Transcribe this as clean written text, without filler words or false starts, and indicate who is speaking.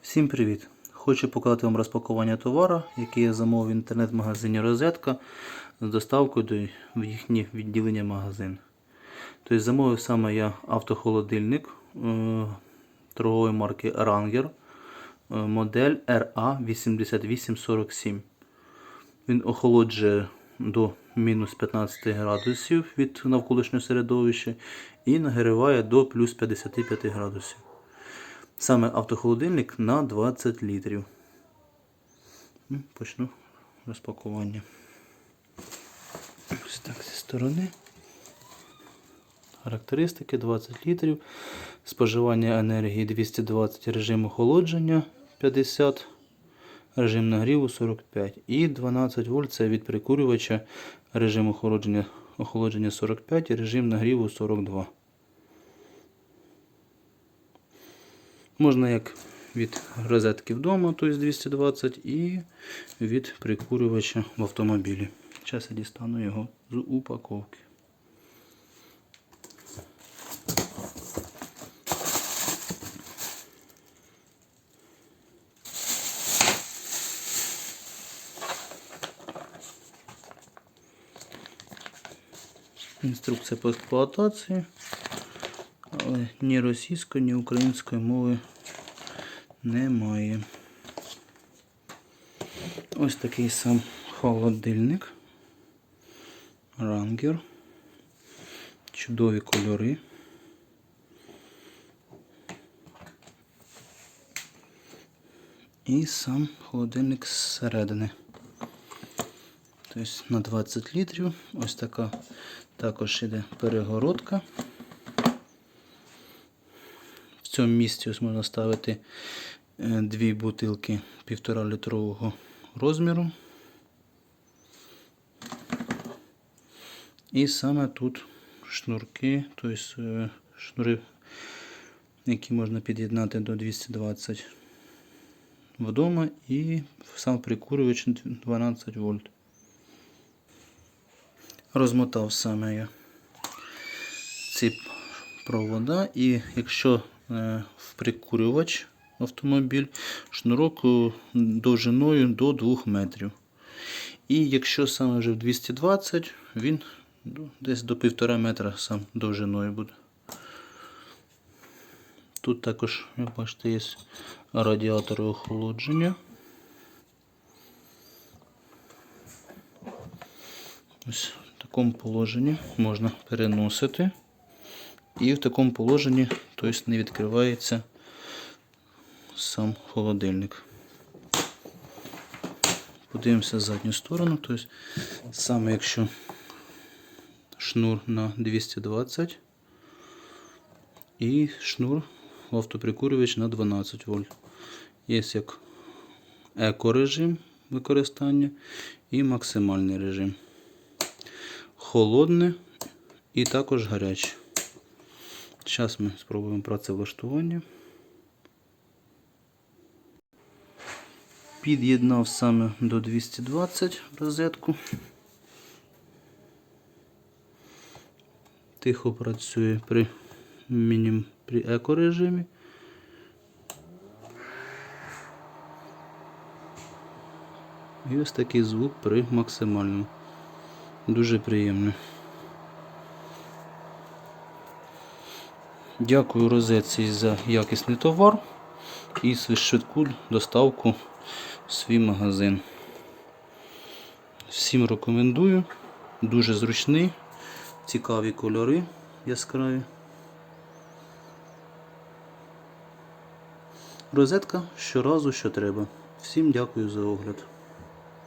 Speaker 1: Всім привіт! Хочу показати вам розпакування товару, який я замовив в інтернет-магазині Розетка з доставкою в їхнє відділення магазин. Тобто замовив саме я автохолодильник торгової марки Ranger, модель RA8847. Він охолоджує до мінус 15 градусів від навколишнього середовища і нагріває до плюс 55 градусів. Саме автохолодильник на 20 літрів. Почну розпакування. Ось так зі сторони. Характеристики: 20 літрів. Споживання енергії 220, режим охолодження 50, режим нагріву 45. І 12 вольт це від прикурювача, режим охолодження 45 і режим нагріву 42. Можна як від розетки вдома, тобто 220, і від прикурювача в автомобілі. Зараз я дістану його з упаковки. Інструкція по експлуатації, але ні російської, ні української мови немає. Ось такий сам холодильник Ranger. Чудові кольори. І сам холодильник зсередини. Тобто на 20 літрів. Ось така також іде перегородка. В цьому місці ось можна ставити дві бутилки 1,5 літрового розміру. І саме тут шнурки, тобто шнури, які можна під'єднати до 220 вдома, і сам прикурювач 12 вольт. Розмотав саме я ці провода, і якщо в прикурювач автомобіль, шнурок довжиною до 2 метрів. І якщо саме вже в 220, він десь до 1,5 метра сам довжиною буде. Тут також, як бачите, є радіатори охолодження. Ось в такому положенні можна переносити. І в такому положенні, тобто, не відкривається сам холодильник. Подивимося задню сторону. Тобто, саме якщо шнур на 220 і шнур в автоприкурювач на 12 вольт. Є як еко-режим використання і максимальний режим. Холодне і також гаряче. Зараз ми спробуємо працевлаштування. Під'єднав саме до 220 розетку. Тихо працює при еко-режимі. І ось такий звук при максимальному. Дуже приємно. Дякую Розетці за якісний товар і швидку доставку в свій магазин. Всім рекомендую. Дуже зручний, цікаві кольори яскраві. Розетка щоразу, що треба. Всім дякую за огляд.